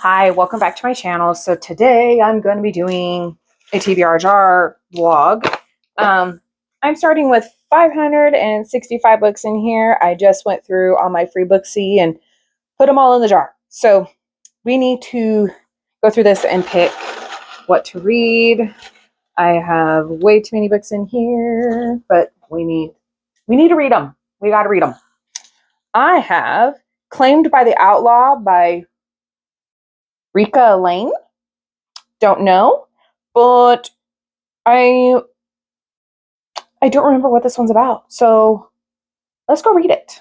Hi, welcome back to my channel. So today I'm going to be doing a TBR Jar vlog. I'm starting with 565 books in here. I just went through all my free Booksy and put them all in the jar. So we need to go through this and pick what to read. I have way too many books in here, but we need to read them. We got to read them. I have Claimed by the Outlaw by Rika Lane. Don't know, but I don't remember what this one's about. So let's go read it.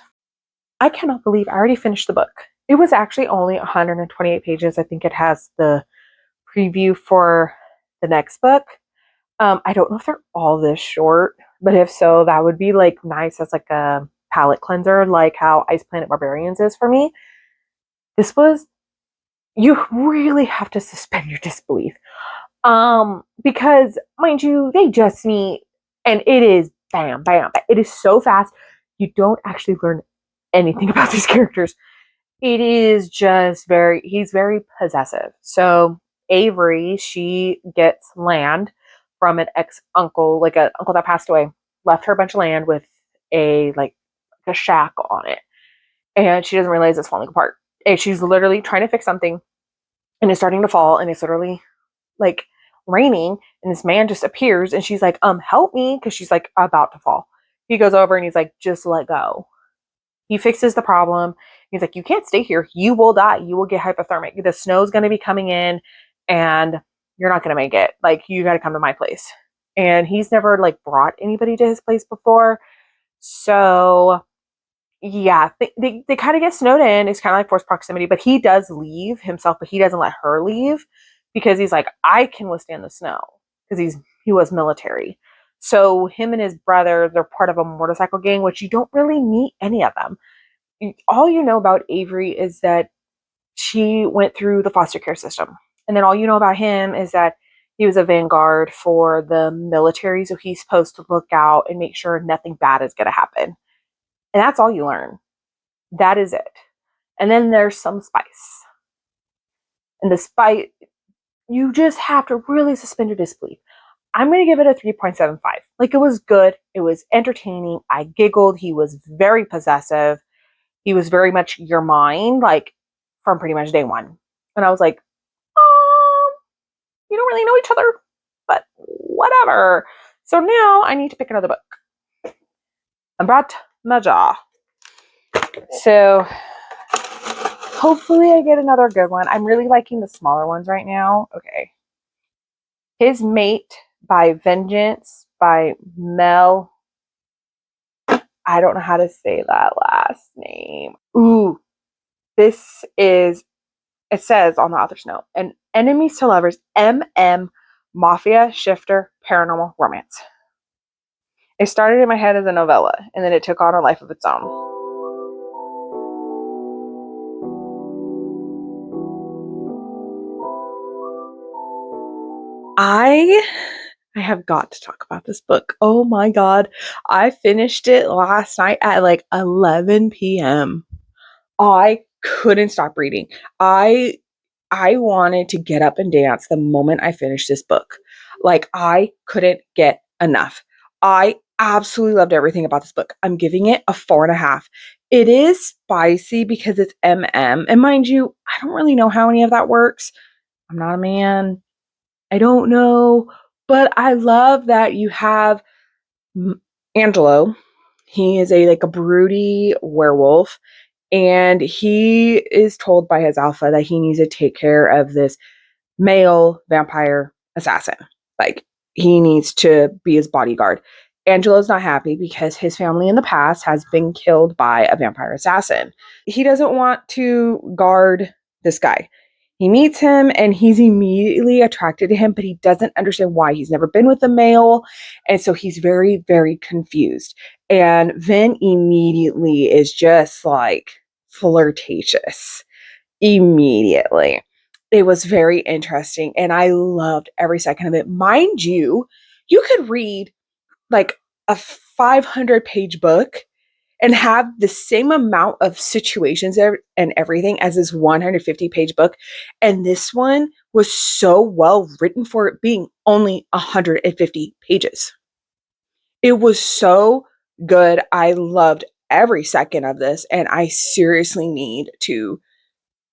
I cannot believe I already finished the book. It was actually only 128 pages. I think it has the preview for the next book. I don't know if they're all this short, but if so, that would be like nice as like a palate cleanser, like how Ice Planet Barbarians is for me. This was, you really have to suspend your disbelief. Because mind you, they just meet and it is bam, bam. It is so fast. You don't actually learn anything about these characters. It is just he's very possessive. So Avery, she gets land from an ex-uncle, like an uncle that passed away, left her a bunch of land with a shack on it. And she doesn't realize it's falling apart. And she's literally trying to fix something and it's starting to fall and it's literally like raining, and this man just appears and she's like, help me, because she's like about to fall. He goes over and he's like, just let go. He fixes the problem. He's like, you can't stay here, you will die, you will get hypothermic, the snow's going to be coming in and you're not going to make it, like you got to come to my place. And he's never like brought anybody to his place before, so yeah, they kind of get snowed in. It's kind of like forced proximity, but he does leave himself, but he doesn't let her leave because he's like, I can withstand the snow, because he was military. So him and his brother, they're part of a motorcycle gang, which you don't really meet any of them. All you know about Avery is that she went through the foster care system. And then all you know about him is that he was a vanguard for the military. So he's supposed to look out and make sure nothing bad is going to happen. And that's all you learn. That is it. And then there's some spice. And the spice, you just have to really suspend your disbelief. I'm going to give it a 3.75. Like, it was good. It was entertaining. I giggled. He was very possessive. He was very much your mind, like from pretty much day one. And I was like, you don't really know each other, but whatever. So now I need to pick another book. I brought my jar. So hopefully I get another good one. I'm really liking the smaller ones right now. Okay. His Mate by Vengeance by Mel. I don't know how to say that last name. Ooh. This is, it says on the author's note, an enemies to lovers, MM Mafia Shifter Paranormal Romance. It started in my head as a novella, and then it took on a life of its own. I have got to talk about this book. Oh my God. I finished it last night at like 11 p.m. I couldn't stop reading. I wanted to get up and dance the moment I finished this book. Like, I couldn't get enough. I absolutely loved everything about this book. I'm giving it a 4.5. It is spicy because it's MM. And mind you, I don't really know how any of that works. I'm not a man. I don't know, but I love that you have Angelo. He is a broody werewolf, and he is told by his alpha that he needs to take care of this male vampire assassin. Like, he needs to be his bodyguard. Angelo's not happy because his family in the past has been killed by a vampire assassin. He doesn't want to guard this guy. He meets him and he's immediately attracted to him, but he doesn't understand why. He's never been with a male. And so he's very, very confused. And Vin immediately is just like flirtatious. Immediately. It was very interesting and I loved every second of it. Mind you, you could read like a 500-page book and have the same amount of situations and everything as this 150-page book. And this one was so well written for it being only 150 pages. It was so good. I loved every second of this, and I seriously need to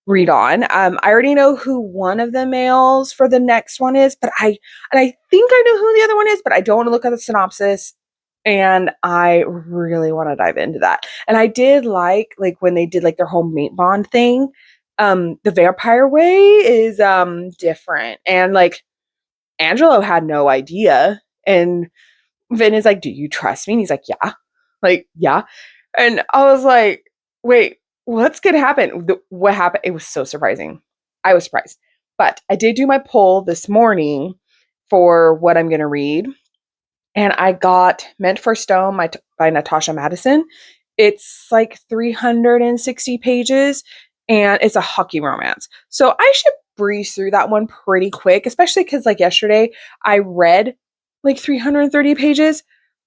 read on. I already know who one of the males for the next one is, but I think I know who the other one is, but I don't want to look at the synopsis. And I really want to dive into that. And I did like when they did like their whole mate bond thing. The vampire way is different. And like Angelo had no idea. And Vin is like, "Do you trust me?" And he's like, "Yeah." Like, yeah. And I was like, wait, what's going to happen? What happened? It was so surprising. I was surprised. But I did do my poll this morning for what I'm going to read. And I got Meant for Stone by Natasha Madison. It's like 360 pages and it's a hockey romance. So I should breeze through that one pretty quick, especially because like yesterday I read like 330 pages.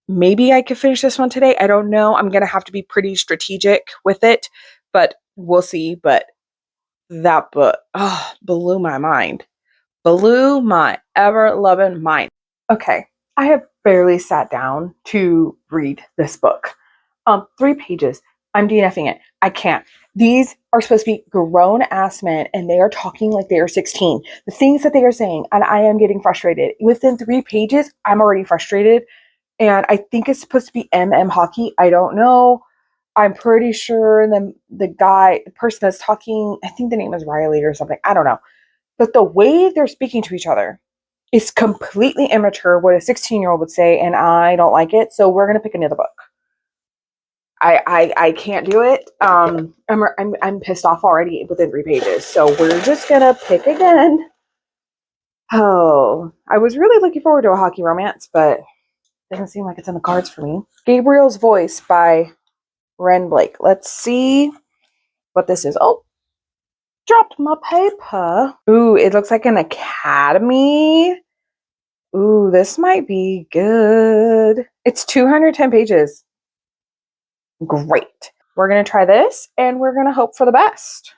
Maybe I could finish this one today. I don't know. I'm going to have to be pretty strategic with it, but we'll see. But that book blew my mind. Blew my ever loving mind. Okay, I have barely sat down to read this book. 3 pages. I'm DNFing it. I can't. These are supposed to be grown ass men and they are talking like they are 16. The things that they are saying, and I am getting frustrated. Within 3 pages, I'm already frustrated. And I think it's supposed to be hockey. I don't know. I'm pretty sure the person that's talking, I think the name is Riley or something. I don't know. But the way they're speaking to each other is completely immature, what a 16-year-old would say, and I don't like it. So we're gonna pick another book. I can't do it. I'm pissed off already within 3 pages. So we're just gonna pick again. Oh, I was really looking forward to a hockey romance, but it doesn't seem like it's in the cards for me. Gabriel's Voice by Ren Blake. Let's see what this is. Oh, dropped my paper. Ooh, it looks like an academy. Ooh, this might be good. It's 210 pages. Great. We're going to try this and we're going to hope for the best.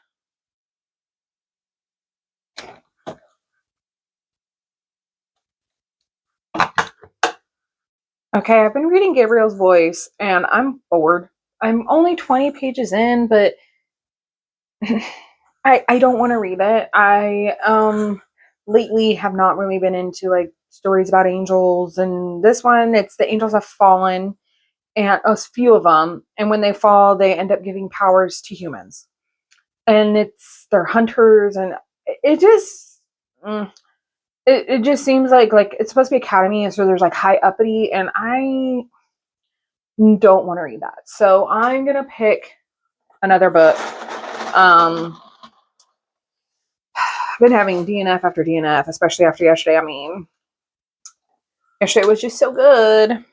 Okay, I've been reading Gabriel's Voice and I'm bored. I'm only 20 pages in, but I don't want to read it. I lately have not really been into like stories about angels, and this one, it's the angels have fallen, and a few of them, and when they fall, they end up giving powers to humans, and they're hunters, and it just it just seems like it's supposed to be academy, and so there's like high uppity, and I don't want to read that, so I'm gonna pick another book. I've been having DNF after DNF, especially after yesterday. I mean, yesterday was just so good.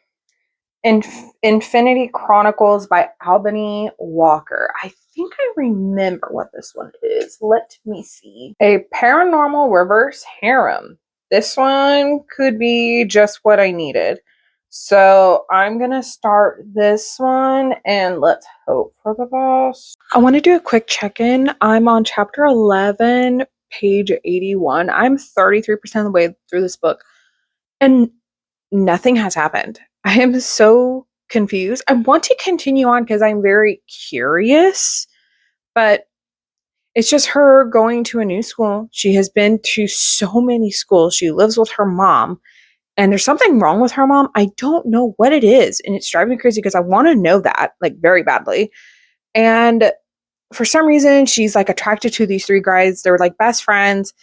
Infinity Chronicles by Albany Walker. I think I remember what this one is. Let me see. A paranormal reverse harem. This one could be just what I needed. So I'm going to start this one and let's hope for the best. I want to do a quick check-in. I'm on chapter 11, page 81. I'm 33% of the way through this book and nothing has happened. I am so confused. I want to continue on because I'm very curious, but it's just her going to a new school. She has been to so many schools. She lives with her mom, and there's something wrong with her mom. I don't know what it is, and it's driving me crazy because I want to know that, like, very badly. And for some reason, she's like attracted to these 3 guys. They're like best friends,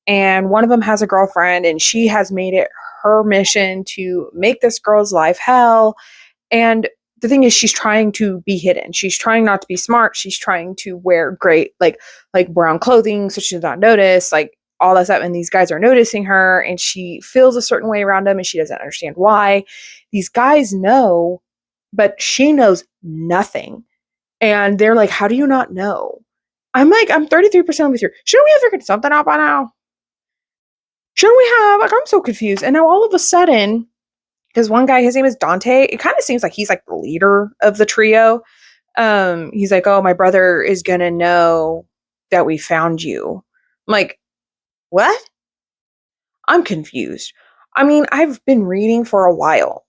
and one of them has a girlfriend, and she has made it her mission to make this girl's life hell. And the thing is, she's trying to be hidden. She's trying not to be smart. She's trying to wear great, like brown clothing, so she's not noticed, like all that stuff. And these guys are noticing her, and she feels a certain way around them, and she doesn't understand why. These guys know, but she knows nothing. And they're like, "How do you not know?" I'm like, I'm 33% with you. Shouldn't we have figured something out by now? Shouldn't we have? Like, I'm so confused. And now all of a sudden, because one guy, his name is Dante, it kind of seems like he's like the leader of the trio. He's like, oh, my brother is gonna know that we found you. I'm like, what? I'm confused. I mean, I've been reading for a while.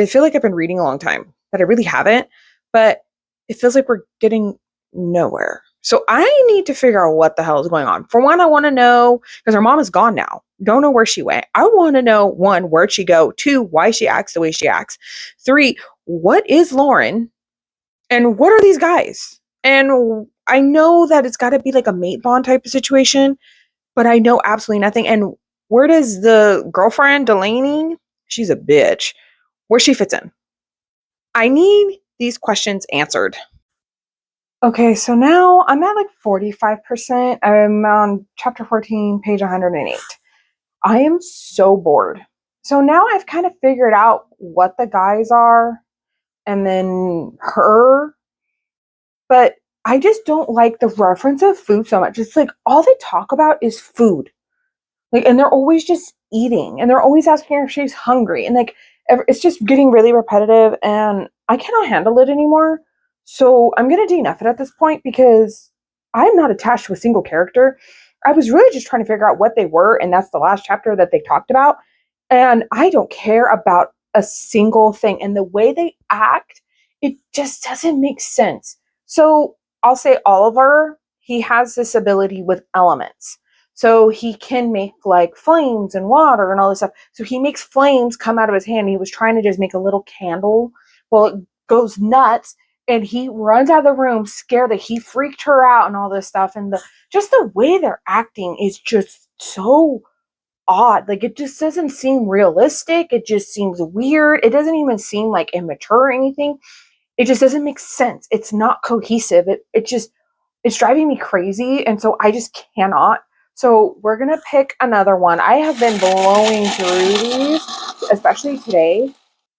Feel like I've been reading a long time, but I really haven't. But it feels like we're getting nowhere. So I need to figure out what the hell is going on. For one, I want to know because her mom is gone now. Don't know where she went. I want to know one, where'd she go? Two, why she acts the way she acts. Three, what is Lauren? And what are these guys? And I know that it's got to be like a mate bond type of situation, but I know absolutely nothing. And where does the girlfriend, Delaney, she's a bitch, where she fits in? I need these questions answered. Okay, so now I'm at like 45%. I'm on chapter 14, page 108. I am so bored. So now I've kind of figured out what the guys are and then her, but I just don't like the reference of food so much. It's like all they talk about is food. Like, and they're always just eating and they're always asking her if she's hungry. And like, it's just getting really repetitive and I cannot handle it anymore. So I'm going to DNF it at this point because I'm not attached to a single character. I was really just trying to figure out what they were. And that's the last chapter that they talked about. And I don't care about a single thing. And the way they act, it just doesn't make sense. So I'll say Oliver, he has this ability with elements. So he can make like flames and water and all this stuff. So he makes flames come out of his hand. He was trying to just make a little candle. Well, it goes nuts and he runs out of the room scared that he freaked her out and all this stuff. And just the way they're acting is just so odd. Like it just doesn't seem realistic. It just seems weird. It doesn't even seem like immature or anything. It just doesn't make sense. It's not cohesive. It's driving me crazy. And so I just cannot. So we're going to pick another one. I have been blowing through these, especially today.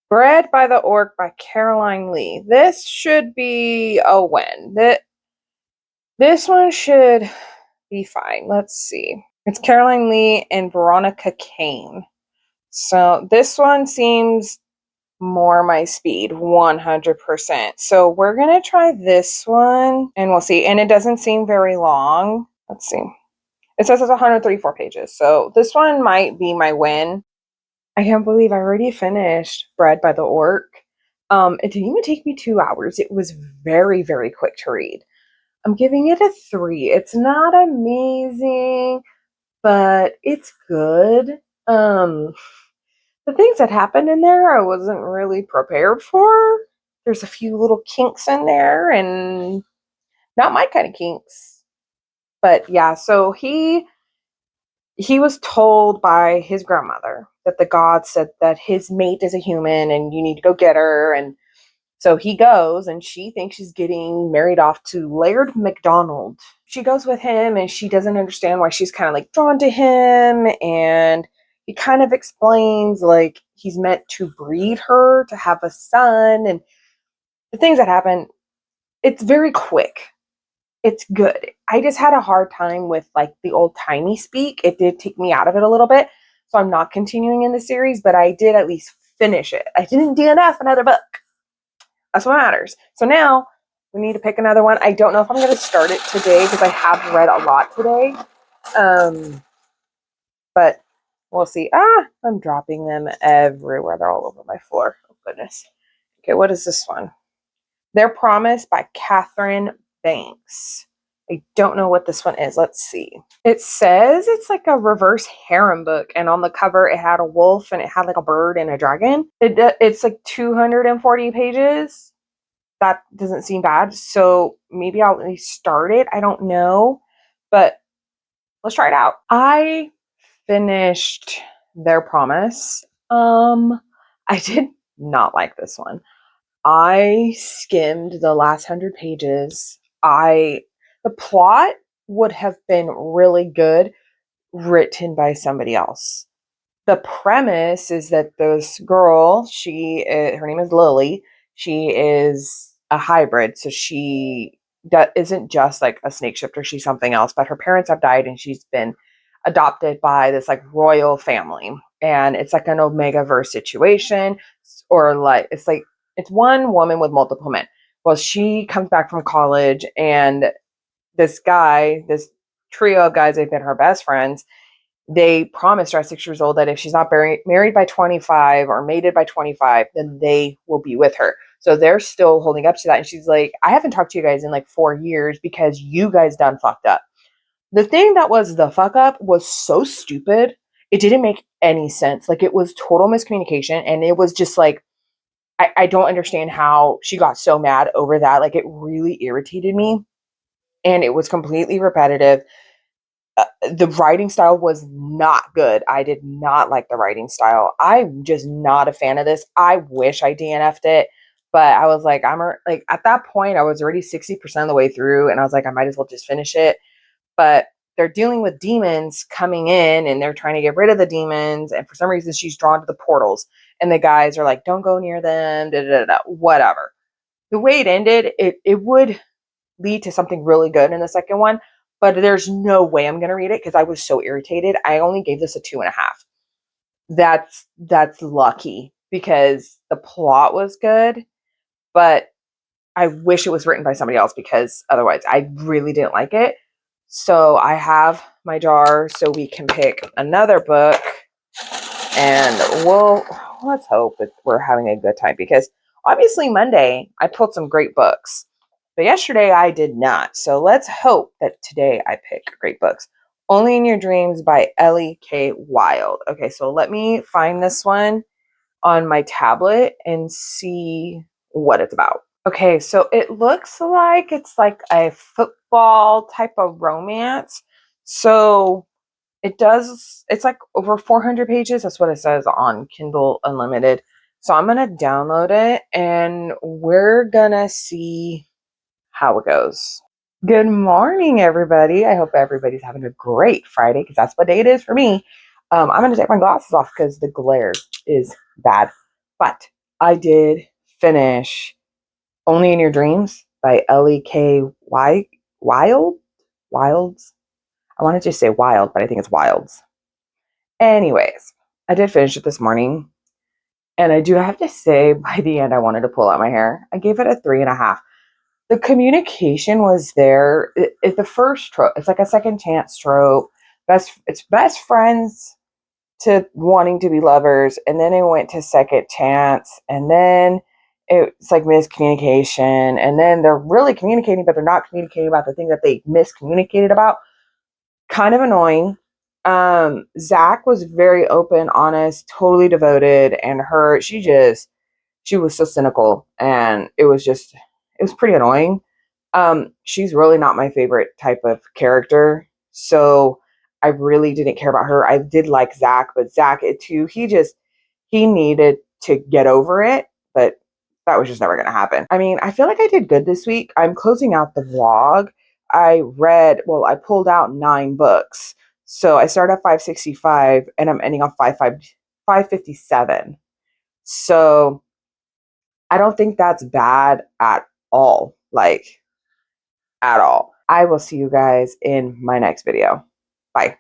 Bred by the Orc by Caroline Lee. This should be a win. This one should be fine. Let's see. It's Caroline Lee and Veronica Kane. So this one seems more my speed, 100%. So we're going to try this one and we'll see. And it doesn't seem very long. Let's see. It says it's 134 pages. So this one might be my win. I can't believe I already finished Bred by the Orc. It didn't even take me 2 hours. It was very, very quick to read. I'm giving it a 3. It's not amazing, but it's good. The things that happened in there, I wasn't really prepared for. There's a few little kinks in there and not my kind of kinks. But yeah, so he was told by his grandmother that the gods said that his mate is a human and you need to go get her. And so he goes and she thinks she's getting married off to Laird MacDonald. She goes with him and she doesn't understand why she's kind of like drawn to him. And he kind of explains like he's meant to breed her to have a son. And the things that happen, it's very quick. It's good. I just had a hard time with like the old timey speak. It did take me out of it a little bit. So I'm not continuing in the series, but I did at least finish it. I didn't DNF another book. That's what matters. So now we need to pick another one. I don't know if I'm going to start it today because I have read a lot today. But we'll see. I'm dropping them everywhere. They're all over my floor. Oh, goodness. Okay, what is this one? Their Promise by Catherine Banks. I don't know what this one is. Let's see. It says it's like a reverse harem book, and on the cover it had a wolf and it had like a bird and a dragon. It's like 240 pages. That doesn't seem bad. So maybe I'll at least start it. I don't know, but let's try it out. I finished Their Promise. I did not like this one. I skimmed the last 100 pages. The plot would have been really good written by somebody else. The premise is that this girl, her name is Lily. She is a hybrid, so she isn't just like a snake shifter. She's something else. But her parents have died, and she's been adopted by this like royal family, and it's like an Omega verse situation, or like it's one woman with multiple men. Well, she comes back from college, and this guy, this trio of guys, they've been her best friends. They promised her at 6 years old that if she's not married by 25 or mated by 25, then they will be with her. So they're still holding up to that. And she's like, I haven't talked to you guys in like 4 years because you guys done fucked up. The thing that was the fuck up was so stupid. It didn't make any sense. Like, it was total miscommunication. And it was just like, I don't understand how she got so mad over that. Like, it really irritated me. And it was completely repetitive. The writing style was not good. I did not like the writing style. I'm just not a fan of this. I wish I DNF'd it, but I was like, like at that point, I was already 60% of the way through, and I was like, I might as well just finish it. But they're dealing with demons coming in, and they're trying to get rid of the demons. And for some reason, she's drawn to the portals, and the guys are like, "Don't go near them." Da, da, da, da, whatever. The way it ended, it would lead to something really good in the second one, but there's no way I'm going to read it because I was so irritated. I only gave this a 2.5. That's lucky because the plot was good, but I wish it was written by somebody else because otherwise I really didn't like it. So I have my jar so we can pick another book, and let's hope that we're having a good time because obviously Monday I pulled some great books. But yesterday I did not. So let's hope that today I pick great books. Only in Your Dreams by Ellie K. Wild. Okay, so let me find this one on my tablet and see what it's about. Okay, so it looks like it's like a football type of romance. So it's like over 400 pages. That's what it says on Kindle Unlimited. So I'm going to download it and we're going to see how it goes. Good morning, everybody. I hope everybody's having a great Friday because that's what day it is for me. I'm going to take my glasses off because the glare is bad. But I did finish Only in Your Dreams by Ellie K. Wilds. I wanted to say Wild, but I think it's Wilds. Anyways, I did finish it this morning. And I do have to say, by the end, I wanted to pull out my hair. I gave it a 3.5. The communication was there. The first trope, it's like a second chance trope. It's best friends to wanting to be lovers, and then it went to second chance, and then it's like miscommunication, and then they're really communicating, but they're not communicating about the thing that they miscommunicated about. Kind of annoying. Zach was very open, honest, totally devoted, and she was so cynical, and it was pretty annoying. She's really not my favorite type of character, so I really didn't care about her. I did like Zach, but Zach, it too, he needed to get over it, but that was just never going to happen. I mean, I feel like I did good this week. I'm closing out the vlog. I pulled out 9 books. So I started at 565 and I'm ending on 557. So I don't think that's bad at all. Like, at all. I will see you guys in my next video. Bye.